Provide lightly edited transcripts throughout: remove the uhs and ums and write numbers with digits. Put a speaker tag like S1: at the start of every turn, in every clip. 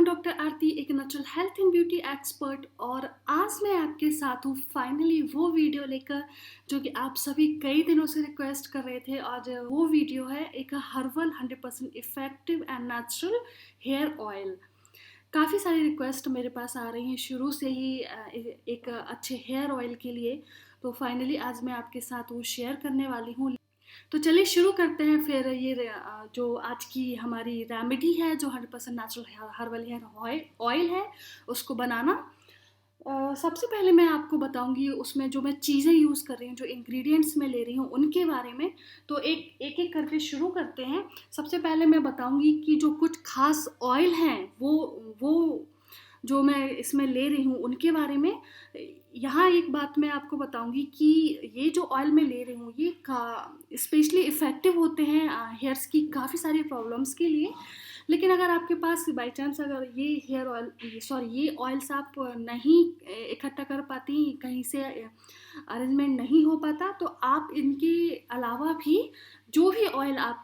S1: हूँ डॉक्टर आरती, एक natural health and beauty expert. और आज मैं आपके साथ हूँ फाइनली वो वीडियो लेकर जो कि आप सभी कई दिनों से रिक्वेस्ट कर रहे थे। आज वो वीडियो है एक herbal 100% effective and natural hair oil. काफ़ी सारी रिक्वेस्ट मेरे पास आ रही हैं शुरू से ही एक अच्छे हेयर ऑयल के लिए। तो फाइनली आज मैं आपके साथ वो शेयर करने वाली हूँ। तो चलिए शुरू करते हैं फिर जो आज की हमारी रेमेडी है, जो 100% नेचुरल हर्बल हेयर ऑयल है, उसको बनाना। सबसे पहले मैं आपको बताऊंगी उसमें जो मैं चीज़ें यूज़ कर रही हूँ, जो इंग्रेडिएंट्स मैं ले रही हूँ उनके बारे में। तो एक करके शुरू करते हैं। सबसे पहले मैं बताऊंगी कि जो कुछ खास ऑयल हैं वो जो मैं इसमें ले रही हूँ उनके बारे में। यहाँ एक बात मैं आपको बताऊंगी कि ये जो ऑयल मैं ले रही हूँ ये स्पेशली इफ़ेक्टिव होते हैं हेयर्स की काफ़ी सारी प्रॉब्लम्स के लिए। लेकिन अगर आपके पास बाई चांस अगर ये हेयर ऑयल ये ऑयल्स आप नहीं इकट्ठा कर पाती, कहीं से अरेंजमेंट नहीं हो पाता, तो आप इनके अलावा भी जो भी ऑयल आप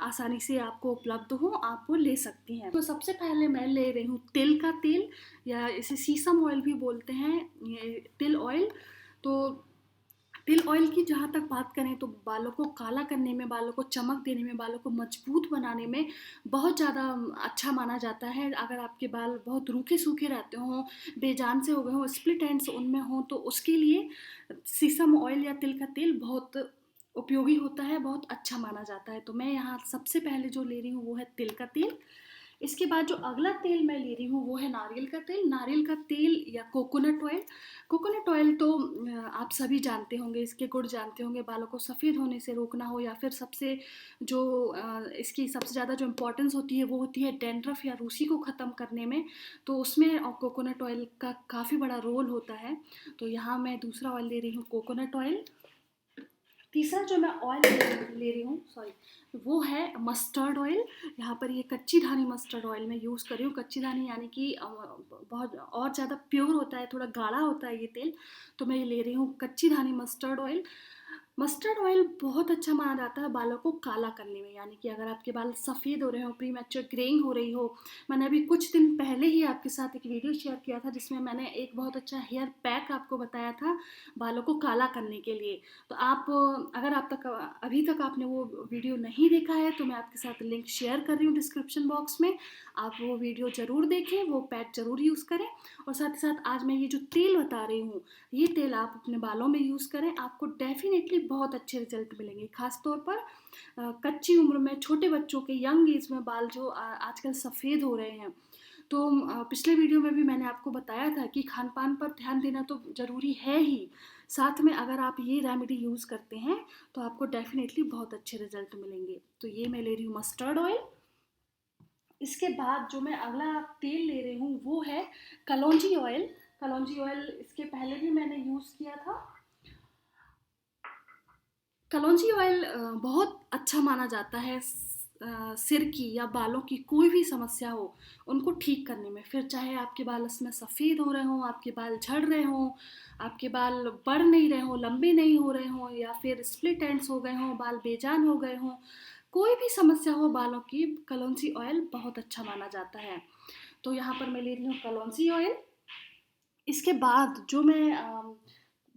S1: आसानी से आपको उपलब्ध हो आप वो ले सकती हैं। तो सबसे पहले मैं ले रही हूँ तिल का तेल, या इसे सीसम ऑयल भी बोलते हैं, ये तिल ऑयल। तो तिल ऑयल की जहाँ तक बात करें तो बालों को काला करने में, बालों को चमक देने में, बालों को मजबूत बनाने में बहुत ज़्यादा अच्छा माना जाता है। अगर आपके बाल बहुत रूखे सूखे रहते हों, बेजान से हो गए हों, स्प्लिट एंड्स उनमें हों, तो उसके लिए सीसम ऑयल या तिल का तेल बहुत उपयोगी होता है, बहुत अच्छा माना जाता है। तो मैं यहाँ सबसे पहले जो ले रही हूँ वो है तिल का तेल। इसके बाद जो अगला तेल मैं ले रही हूँ वो है नारियल का तेल। नारियल का तेल या कोकोनट ऑयल। कोकोनट ऑयल तो आप सभी जानते होंगे, इसके गुण जानते होंगे। बालों को सफ़ेद होने से रोकना हो, या फिर सबसे जो इसकी सबसे ज़्यादा जो इम्पोर्टेंस होती है वो होती है डैंड्रफ या रूसी को ख़त्म करने में। तो उसमें कोकोनट ऑयल का काफ़ी बड़ा रोल होता है। तो यहाँ मैं दूसरा ऑयल ले रही हूँ कोकोनट ऑयल। तीसरा जो मैं ऑयल ले रही हूँ वो है मस्टर्ड ऑयल। यहाँ पर ये कच्ची धानी मस्टर्ड ऑयल मैं यूज़ कर रही हूँ। कच्ची धानी यानी कि बहुत और ज़्यादा प्योर होता है, थोड़ा गाढ़ा होता है ये तेल। तो मैं ये ले रही हूँ कच्ची धानी मस्टर्ड ऑयल। मस्टर्ड ऑयल बहुत अच्छा माना जाता है बालों को काला करने में, यानी कि अगर आपके बाल सफ़ेद हो रहे हो, प्रीमैच्योर ग्रेइंग हो रही हो। मैंने अभी कुछ दिन पहले ही आपके साथ एक वीडियो शेयर किया था जिसमें मैंने एक बहुत अच्छा हेयर पैक आपको बताया था बालों को काला करने के लिए। तो आप अगर अभी तक आपने वो वीडियो नहीं देखा है तो मैं आपके साथ लिंक शेयर कर रही हूँ डिस्क्रिप्शन बॉक्स में। आप वो वीडियो ज़रूर देखें, वो पैक ज़रूर यूज़ करें। और साथ ही साथ आज मैं ये जो तेल बता रही हूँ, ये तेल आप अपने बालों में यूज़ करें, आपको डेफिनेटली बहुत अच्छे रिजल्ट मिलेंगे। खास तौर पर कच्ची उम्र में छोटे बच्चों के यंग एज में बाल जो आजकल सफ़ेद हो रहे हैं। तो पिछले वीडियो में भी मैंने आपको बताया था कि खान पान पर ध्यान देना तो ज़रूरी है ही, साथ में अगर आप ये रेमेडी यूज़ करते हैं तो आपको डेफिनेटली बहुत अच्छे रिजल्ट मिलेंगे। तो ये मैं ले रही हूँ मस्टर्ड ऑयल। इसके बाद जो मैं अगला तेल ले रही हूँ वो है कलौंजी ऑयल। कलौंजी ऑयल इसके पहले भी मैंने यूज़ किया था। कलौंजी ऑयल बहुत अच्छा माना जाता है सिर की या बालों की कोई भी समस्या हो उनको ठीक करने में। फिर चाहे आपके बाल इसमें सफ़ेद हो रहे हों, आपके बाल झड़ रहे हों, आपके बाल बढ़ नहीं रहे हों, लंबे नहीं हो रहे हों, या फिर स्प्लिट एंड्स हो गए हों, बाल बेजान हो गए हों, कोई भी समस्या हो बालों की, कलौंजी ऑयल बहुत अच्छा माना जाता है। तो यहाँ पर मैं ले रही हूँ कलौंजी ऑयल। इसके बाद जो मैं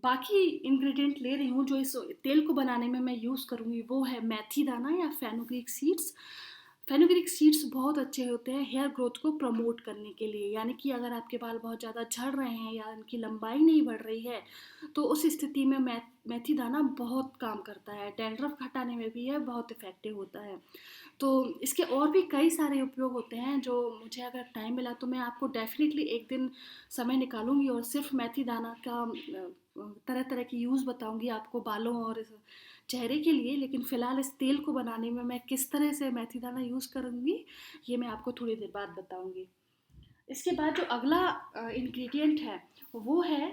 S1: बाकी इंग्रेडिएंट ले रही हूँ जो इस तेल को बनाने में मैं यूज़ करूँगी वो है मेथी दाना या फेनुग्रीक सीड्स। फेनुग्रीक सीड्स बहुत अच्छे होते हैं हेयर ग्रोथ को प्रमोट करने के लिए, यानी कि अगर आपके बाल बहुत ज़्यादा झड़ रहे हैं या उनकी लंबाई नहीं बढ़ रही है तो उस स्थिति में मेथी दाना बहुत काम करता है। डैंड्रफ हटाने में भी यह बहुत इफ़ेक्टिव होता है। तो इसके और भी कई सारे उपयोग होते हैं जो मुझे अगर टाइम मिला तो मैं आपको डेफिनेटली एक दिन समय निकालूंगी और सिर्फ मेथी दाना का तरह तरह की यूज़ बताऊंगी आपको बालों और चेहरे के लिए। लेकिन फ़िलहाल इस तेल को बनाने में मैं किस तरह से मेथी दाना यूज़ करूंगी ये मैं आपको थोड़ी देर बाद बताऊंगी। इसके बाद जो अगला इंग्रेडिएंट है वो है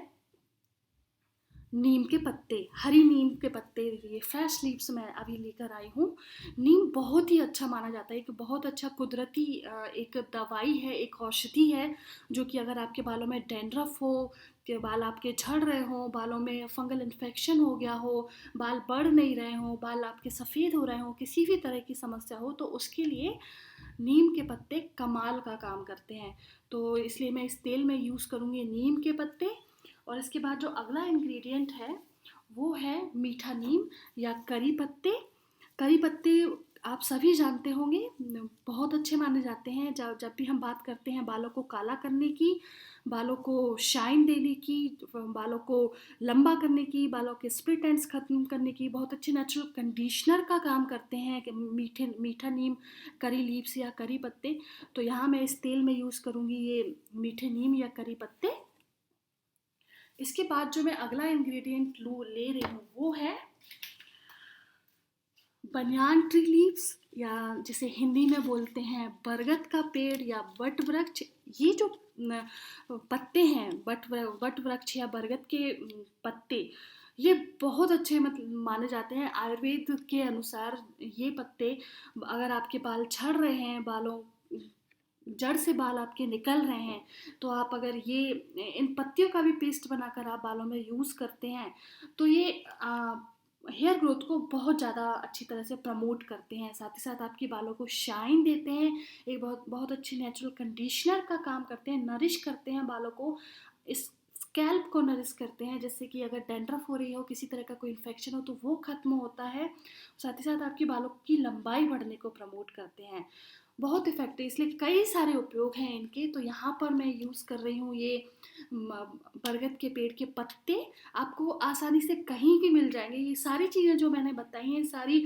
S1: नीम के पत्ते, हरी नीम के पत्ते, ये फ्रेश लीव्स मैं अभी लेकर आई हूँ। नीम बहुत ही अच्छा माना जाता है, एक बहुत अच्छा कुदरती एक दवाई है, एक औषधि है, जो कि अगर आपके बालों में डैंड्रफ हो, कि बाल आपके झड़ रहे हों, बालों में फंगल इन्फेक्शन हो गया हो, बाल बढ़ नहीं रहे हों, बाल आपके सफ़ेद हो रहे हों, किसी भी तरह की समस्या हो, तो उसके लिए नीम के पत्ते कमाल का काम करते हैं। तो इसलिए मैं इस तेल में यूज़ करूँगी नीम के पत्ते। और इसके बाद जो अगला इंग्रेडिएंट है वो है मीठा नीम या करी पत्ते। करी पत्ते आप सभी जानते होंगे, बहुत अच्छे माने जाते हैं। जब जब भी हम बात करते हैं बालों को काला करने की, बालों को शाइन देने की, बालों को लंबा करने की, बालों के स्प्लिट एंड्स खत्म करने की, बहुत अच्छे नेचुरल कंडीशनर का काम करते हैं कि मीठा नीम, करी लीव्स या करी पत्ते। तो यहाँ मैं इस तेल में यूज़ करूँगी ये मीठे नीम या करी पत्ते। इसके बाद जो मैं अगला इंग्रेडिएंट ले रही हूँ वो है बनियान ट्री लीव्स, या जिसे हिंदी में बोलते हैं बरगद का पेड़ या वट वृक्ष। ये जो पत्ते हैं, वट वृक्ष या बरगद के पत्ते, ये बहुत अच्छे मतलब माने जाते हैं आयुर्वेद के अनुसार। ये पत्ते, अगर आपके बाल झड़ रहे हैं, बालों जड़ से बाल आपके निकल रहे हैं, तो आप अगर ये इन पत्तियों का भी पेस्ट बनाकर आप बालों में यूज़ करते हैं, तो ये हेयर ग्रोथ को बहुत ज़्यादा अच्छी तरह से प्रमोट करते हैं। साथ ही साथ आपके बालों को शाइन देते हैं, एक बहुत बहुत अच्छी नेचुरल कंडीशनर का काम करते हैं, नरिश करते हैं बालों को, इस स्कैल्प को नरिश करते हैं, जैसे कि अगर डैंड्रफ हो रही हो, किसी तरह का कोई इन्फेक्शन हो, तो वो खत्म होता है। साथ ही साथ आपके बालों की लंबाई बढ़ने को प्रमोट करते हैं। बहुत इफ़ेक्टिव, इसलिए कई सारे उपयोग हैं इनके। तो यहाँ पर मैं यूज़ कर रही हूँ ये बरगद के पेड़ के पत्ते। आपको आसानी से कहीं भी मिल जाएंगे। ये सारी चीज़ें जो मैंने बताई हैं, सारी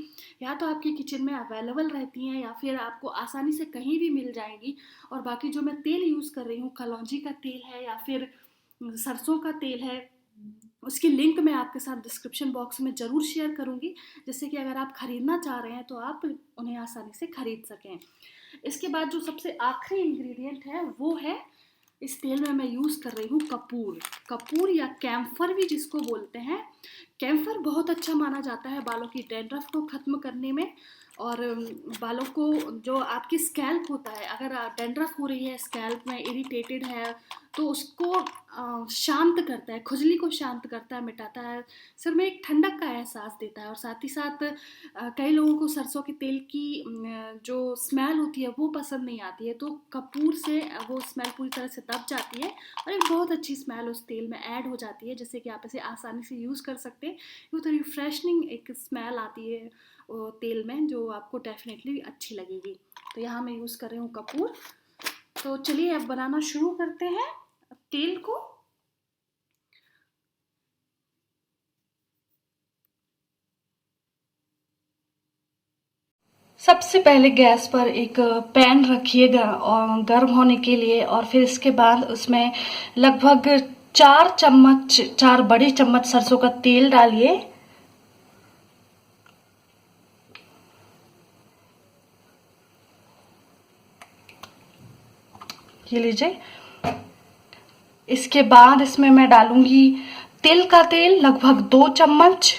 S1: या तो आपके किचन में अवेलेबल रहती हैं या फिर आपको आसानी से कहीं भी मिल जाएंगी। और बाकी जो मैं तेल यूज़ कर रही हूँ, कलौंजी का तेल है या फिर सरसों का तेल है, उसकी लिंक मैं आपके साथ डिस्क्रिप्शन बॉक्स में ज़रूर शेयर करूँगी, जिससे कि अगर आप ख़रीदना चाह रहे हैं तो आप उन्हें आसानी से ख़रीद सकें। इसके बाद जो सबसे आखिरी इंग्रेडिएंट है वो है, इस तेल में मैं यूज़ कर रही हूँ कपूर। कपूर या कैम्फर भी जिसको बोलते हैं। कैम्फर बहुत अच्छा माना जाता है बालों की डैंड्रफ को ख़त्म करने में, और बालों को, जो आपकी स्कैल्प होता है, अगर डैंड्रफ हो रही है, स्कैल्प में इरिटेटेड है, तो उसको शांत करता है, खुजली को शांत करता है, मिटाता है, सिर में एक ठंडक का एहसास देता है। और साथ ही साथ कई लोगों को सरसों के तेल की जो स्मेल होती है वो पसंद नहीं आती है, तो कपूर से वो स्मेल पूरी तरह से दब जाती है और एक बहुत अच्छी स्मेल उस तेल में ऐड हो जाती है, जिससे कि आप इसे आसानी से यूज़ कर सकते हैं। वो तो रिफ्रेशनिंग एक स्मेल आती है तेल में, जो आपको डेफिनेटली अच्छी लगेगी। तो यहाँ मैं यूज़ कर रही हूँ कपूर। तो चलिए अब बनाना शुरू करते हैं तेल को। सबसे पहले गैस पर एक पैन रखिएगा और गर्म होने के लिए, और फिर इसके बाद उसमें लगभग 4 बड़ी चम्मच सरसों का तेल डालिए। ये लीजिए। इसके बाद इसमें मैं डालूंगी तिल का तेल, लगभग 2 चम्मच।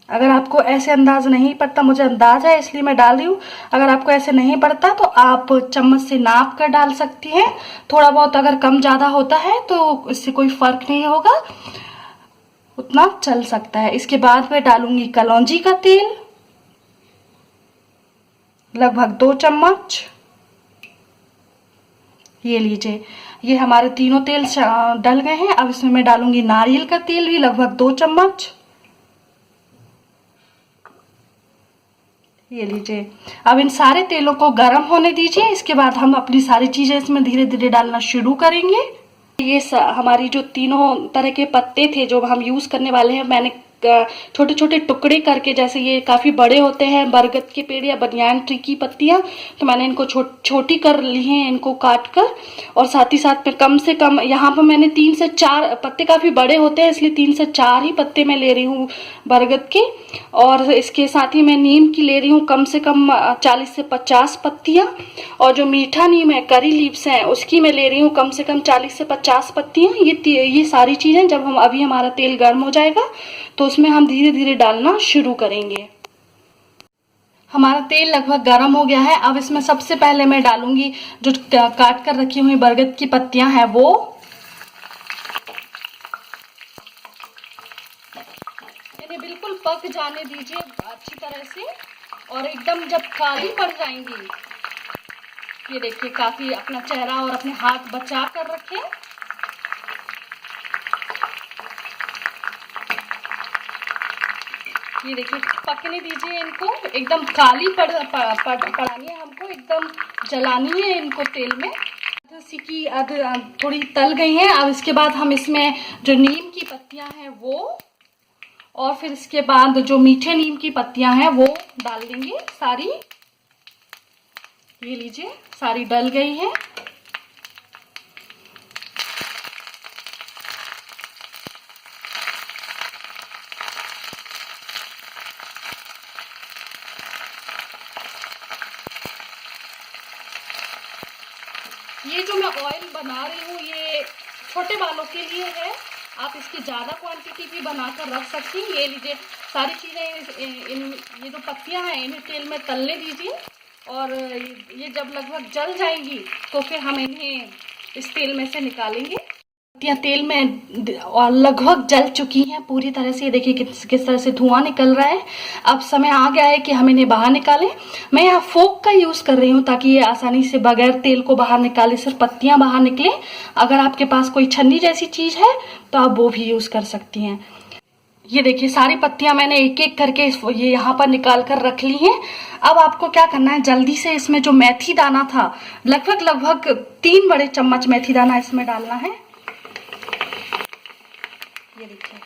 S1: अगर आपको ऐसे अंदाज नहीं पड़ता, मुझे अंदाज है इसलिए मैं डाल रही हूँ, अगर आपको ऐसे नहीं पड़ता तो आप चम्मच से नाप कर डाल सकती हैं। थोड़ा बहुत अगर कम ज़्यादा होता है तो इससे कोई फर्क नहीं होगा, उतना चल सकता है। इसके बाद मैं डालूंगी कलौंजी का तेल, लगभग 2 चम्मच। ये लीजिए, ये हमारे तीनों तेल डल गए हैं। अब इसमें मैं डालूंगी नारियल का तेल भी, लगभग 2 चम्मच। ये लीजिए। अब इन सारे तेलों को गर्म होने दीजिए। इसके बाद हम अपनी सारी चीजें इसमें धीरे धीरे डालना शुरू करेंगे। ये हमारी जो तीनों तरह के पत्ते थे जो हम यूज करने वाले हैं, मैंने छोटे छोटे टुकड़े करके, जैसे ये काफ़ी बड़े होते हैं बरगद के पेड़ या बनियान ट्री की पत्तियाँ, तो मैंने इनको छोटी कर ली हैं, इनको काट कर। और साथ ही साथ में कम से कम यहाँ पर मैंने 3 से 4 पत्ते, काफ़ी बड़े होते हैं इसलिए 3 से 4 ही पत्ते मैं ले रही हूँ बरगद के। और इसके साथ ही मैं नीम की ले रही हूँ कम से कम 40 से 50 पत्तियाँ। और जो मीठा नीम है, करी लीव्स हैं, उसकी मैं ले रही हूँ कम से कम 40 से 50 पत्तियाँ। ये सारी चीज़ें जब अभी हमारा तेल गर्म हो जाएगा तो उसमें हम धीरे धीरे डालना शुरू करेंगे। हमारा तेल लगभग गर्म हो गया है। अब इसमें सबसे पहले मैं डालूंगी जो काट कर रखी हुई बरगद की पत्तियां हैं वो। इन्हें बिल्कुल पक जाने दीजिए अच्छी तरह से, और एकदम जब काली पड़ जाएंगी, ये देखिए काफी अपना चेहरा और अपने हाथ बचा कर रखें। ये देखिए पकने दीजिए इनको, एकदम काली पड़ानी है हमको, एकदम जलानी है इनको तेल में। सिकी थोड़ी तल गई हैं। अब इसके बाद हम इसमें जो नीम की पत्तियां हैं वो, और फिर इसके बाद जो मीठे नीम की पत्तियां हैं वो डाल देंगे सारी। ये लीजिए सारी डल गई है। ये जो मैं ऑयल बना रही हूँ ये छोटे बालों के लिए है, आप इसकी ज़्यादा क्वांटिटी भी बनाकर रख सकती हैं। ये लीजिए सारी चीज़ें, ये जो पत्तियां हैं इन्हें तेल में तलने दीजिए, और ये जब लगभग जल जाएंगी तो फिर हम इन्हें इस तेल में से निकालेंगे। पत्तियां तेल में और लगभग जल चुकी हैं पूरी तरह से। ये देखिए किस तरह से धुआं निकल रहा है। अब समय आ गया है कि हम इन्हें बाहर निकालें। मैं यहाँ फोक का यूज कर रही हूँ ताकि ये आसानी से बगैर तेल को बाहर निकाले सिर्फ पत्तियां बाहर निकले। अगर आपके पास कोई छन्नी जैसी चीज है तो आप वो भी यूज कर सकती हैं। ये देखिए सारी पत्तियां मैंने एक एक करके ये यहाँ पर निकाल कर रख ली हैं। अब आपको क्या करना है, जल्दी से इसमें जो मेथी दाना था, लगभग 3 बड़े चम्मच मेथी दाना इसमें डालना है। ये देखिए,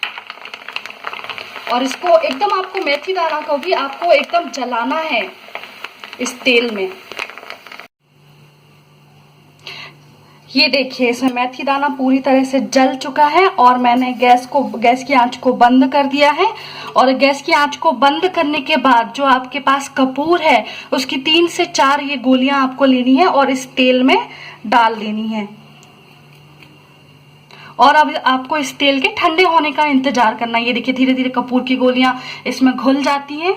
S1: और इसको एकदम, आपको मेथी दाना को भी आपको एकदम जलाना है इस तेल में। ये देखिए इसमें मेथी दाना पूरी तरह से जल चुका है, और मैंने गैस की आंच को बंद कर दिया है। और गैस की आंच को बंद करने के बाद जो आपके पास कपूर है उसकी 3 से 4 ये गोलियां आपको लेनी है और इस तेल में डाल देनी है। और अब आपको इस तेल के ठंडे होने का इंतजार करना है। ये देखिए धीरे धीरे कपूर की गोलियां इसमें घुल जाती हैं।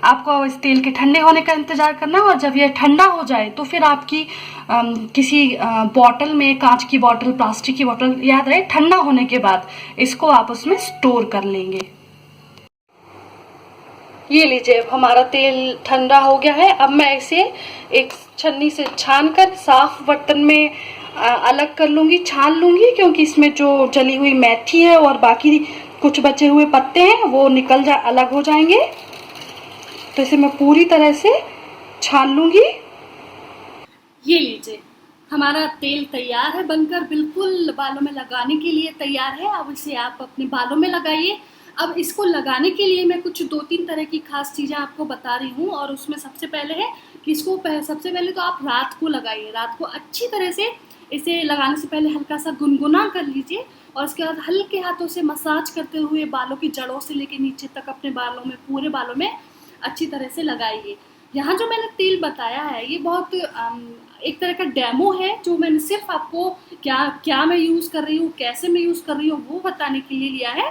S1: आपको इस तेल के ठंडे होने का इंतजार करना है, और जब ये ठंडा हो जाए तो फिर आपकी किसी बॉटल में, कांच की बॉटल, प्लास्टिक की बॉटल, याद रहे ठंडा होने के बाद इसको आप उसमें स्टोर कर लेंगे। ये लीजिए हमारा तेल ठंडा हो गया है। अब मैं इसे एक छन्नी से छान कर साफ बर्तन में अलग कर लूंगी, छान लूंगी, क्योंकि इसमें जो जली हुई मेथी है और बाकी कुछ बचे हुए पत्ते हैं वो अलग हो जाएंगे। तो इसे मैं पूरी तरह से छान लूंगी। ये लीजिए हमारा तेल तैयार है बनकर, बिल्कुल बालों में लगाने के लिए तैयार है। अब इसे आप अपने बालों में लगाइए। अब इसको लगाने के लिए मैं कुछ 2-3 तरह की खास चीज़ें आपको बता रही हूँ, और उसमें सबसे पहले है कि सबसे पहले तो आप रात को लगाइए। रात को अच्छी तरह से इसे लगाने से पहले हल्का सा गुनगुना कर लीजिए, और उसके बाद हल्के हाथों से मसाज करते हुए बालों की जड़ों से लेकर नीचे तक अपने बालों में, पूरे बालों में अच्छी तरह से लगाइए। यहाँ जो मैंने तेल बताया है ये बहुत एक तरह का डेमो है, जो मैंने सिर्फ आपको क्या मैं यूज़ कर रही हूँ, कैसे मैं यूज़ कर रही हूँ वो बताने के लिए लिया है।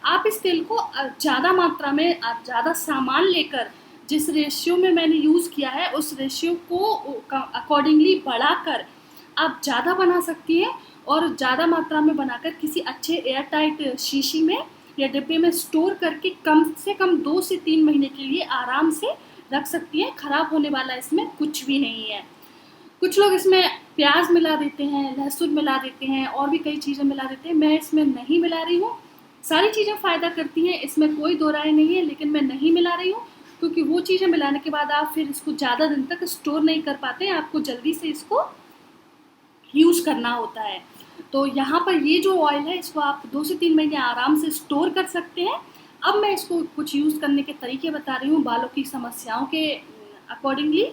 S1: आप इस तेल को ज़्यादा मात्रा में, ज़्यादा सामान लेकर, जिस रेशियो में मैंने यूज़ किया है उस रेशियो को अकॉर्डिंगली बढ़ाकर आप ज़्यादा बना सकती हैं, और ज़्यादा मात्रा में बनाकर किसी अच्छे एयर टाइट शीशी में या डिब्बे में स्टोर करके कम से कम 2 से 3 महीने के लिए आराम से रख सकती हैं। खराब होने वाला इसमें कुछ भी नहीं है। कुछ लोग इसमें प्याज मिला देते हैं, लहसुन मिला देते हैं, और भी कई चीज़ें मिला देते हैं। मैं इसमें नहीं मिला रही हूँ। सारी चीज़ें फ़ायदा करती हैं, इसमें कोई दो राय नहीं है, लेकिन मैं नहीं मिला रही हूँ क्योंकि वो चीज़ें मिलाने के बाद आप फिर इसको ज़्यादा दिन तक स्टोर नहीं कर पाते हैं। आपको जल्दी से इसको यूज़ करना होता है। तो यहाँ पर ये जो ऑयल है इसको आप 2 से 3 महीने आराम से स्टोर कर सकते हैं। अब मैं इसको कुछ यूज़ करने के तरीके बता रही हूँ बालों की समस्याओं के अकॉर्डिंगली।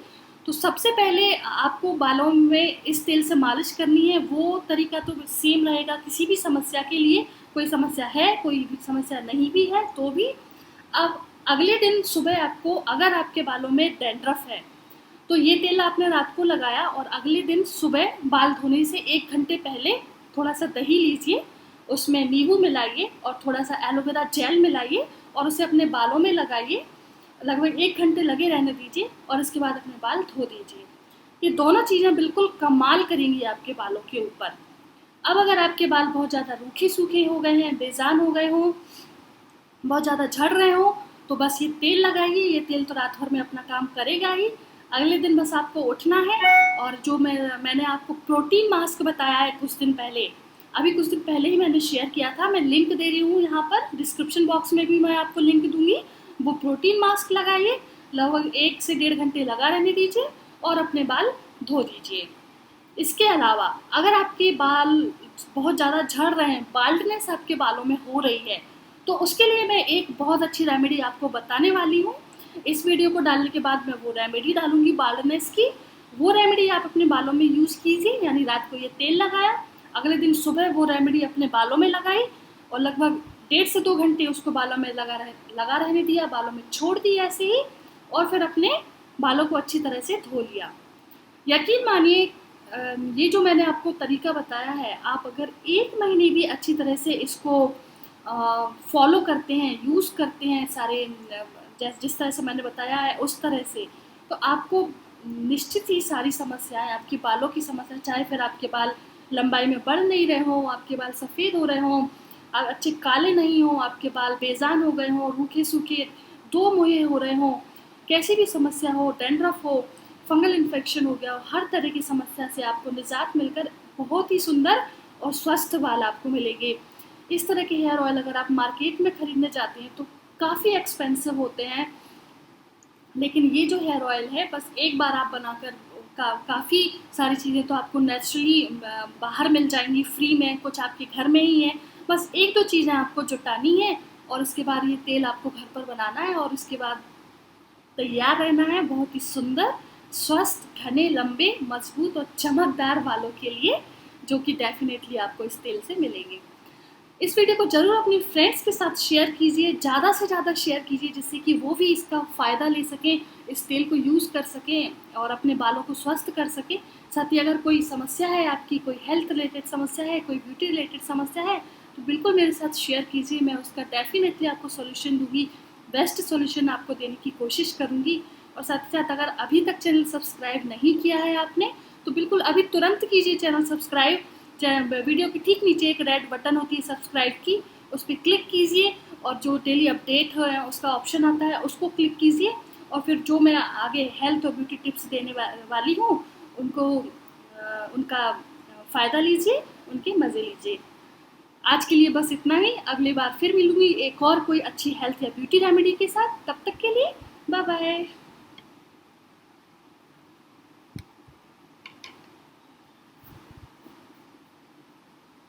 S1: तो सबसे पहले आपको बालों में इस तेल से मालिश करनी है, वो तरीका तो सेम रहेगा किसी भी समस्या के लिए। कोई समस्या है, कोई भी समस्या नहीं भी है तो भी। अब अगले दिन सुबह आपको, अगर आपके बालों में डैंड्रफ है तो ये तेल आपने रात को लगाया और अगले दिन सुबह बाल धोने से 1 घंटे पहले थोड़ा सा दही लीजिए, उसमें नींबू मिलाइए और थोड़ा सा एलोवेरा जेल मिलाइए और उसे अपने बालों में लगाइए। लगभग 1 घंटे लगे रहने दीजिए और इसके बाद अपने बाल धो दीजिए। ये दोनों चीज़ें बिल्कुल कमाल करेंगी आपके बालों के ऊपर। अब अगर आपके बाल बहुत ज़्यादा रूखे सूखे हो गए हैं, बेजान हो गए हों, बहुत ज़्यादा झड़ रहे हों, तो बस ये तेल लगाइए। ये तेल तो रात भर में अपना काम करेगा ही। अगले दिन बस आपको उठना है और जो मैंने आपको प्रोटीन मास्क बताया है कुछ दिन पहले, अभी कुछ दिन पहले ही मैंने शेयर किया था, मैं लिंक दे रही हूँ यहाँ पर, डिस्क्रिप्शन बॉक्स में भी मैं आपको लिंक दूँगी। वो प्रोटीन मास्क लगाइए, लगभग 1 से 1.5 घंटे लगा रहने दीजिए और अपने बाल धो दीजिए। इसके अलावा अगर आपके बाल बहुत ज़्यादा झड़ रहे हैं, बाल्डनेस आपके बालों में हो रही है, तो उसके लिए मैं एक बहुत अच्छी रेमेडी आपको बताने वाली हूँ। इस वीडियो को डालने के बाद मैं वो रेमेडी डालूँगी बाल्डनेस की। वो रेमेडी आप अपने बालों में यूज़ कीजिए, यानी रात को ये तेल लगाया, अगले दिन सुबह वो रेमेडी अपने बालों में लगाई और लगभग 1.5 से 2 घंटे उसको बालों में लगा रहने दिया, बालों में छोड़ दिया ऐसे ही, और फिर अपने बालों को अच्छी तरह से धो लिया। यकीन मानिए, ये जो मैंने आपको तरीका बताया है, आप अगर 1 महीने भी अच्छी तरह से इसको फॉलो करते हैं, यूज़ करते हैं सारे जिस तरह से मैंने बताया है उस तरह से, तो आपको निश्चित ही सारी समस्याएं, आपकी बालों की समस्या, चाहे फिर आपके बाल लंबाई में बढ़ नहीं रहे हों, आपके बाल सफ़ेद हो रहे हों, अच्छे काले नहीं हों, आपके बाल बेजान हो गए हों, रूखे सूखे 2 मुँहे हो रहे हों, कैसी भी समस्या हो, डैंड्रफ हो, फंगल इन्फेक्शन हो गया हो, हर तरह की समस्या से आपको निजात मिलकर बहुत ही सुंदर और स्वस्थ बाल आपको मिलेंगे। इस तरह के हेयर ऑयल अगर आप मार्केट में खरीदने जाते हैं तो काफ़ी एक्सपेंसिव होते हैं, लेकिन ये जो हेयर ऑयल है, बस एक बार आप बनाकर काफ़ी सारी चीज़ें तो आपको नेचुरली बाहर मिल जाएंगी फ्री में, कुछ आपके घर में ही है। बस 1-2 चीज़ें आपको जुटानी है और उसके बाद ये तेल आपको घर पर बनाना है और उसके बाद तैयार रहना है बहुत ही सुंदर, स्वस्थ, घने, लंबे, मजबूत और चमकदार बालों के लिए, जो कि डेफिनेटली आपको इस तेल से मिलेंगे। इस वीडियो को ज़रूर अपनी फ्रेंड्स के साथ शेयर कीजिए, ज़्यादा से ज़्यादा शेयर कीजिए, जिससे कि वो भी इसका फ़ायदा ले सकें, इस तेल को यूज़ कर सकें और अपने बालों को स्वस्थ कर सकें। साथ ही अगर कोई समस्या है आपकी, कोई हेल्थ रिलेटेड समस्या है, कोई ब्यूटी रिलेटेड समस्या है, तो बिल्कुल मेरे साथ शेयर कीजिए, मैं उसका डेफिनेटली आपको सॉल्यूशन दूँगी, बेस्ट सॉल्यूशन आपको देने की कोशिश करूँगी। और साथ ही साथ अगर अभी तक चैनल सब्सक्राइब नहीं किया है आपने, तो बिल्कुल अभी तुरंत कीजिए चैनल सब्सक्राइब। वीडियो के ठीक नीचे एक रेड बटन होती है सब्सक्राइब की, उस पर क्लिक कीजिए और जो डेली अपडेट है उसका ऑप्शन आता है उसको क्लिक कीजिए, और फिर जो मैं आगे हेल्थ और ब्यूटी टिप्स देने वाली हूँ उनको उनका फ़ायदा लीजिए, उनके मज़े लीजिए। आज के लिए बस इतना ही, अगली बार फिर मिलूंगी एक और कोई अच्छी हेल्थ या ब्यूटी रेमेडी के साथ। तब तक के लिए बाय बाय।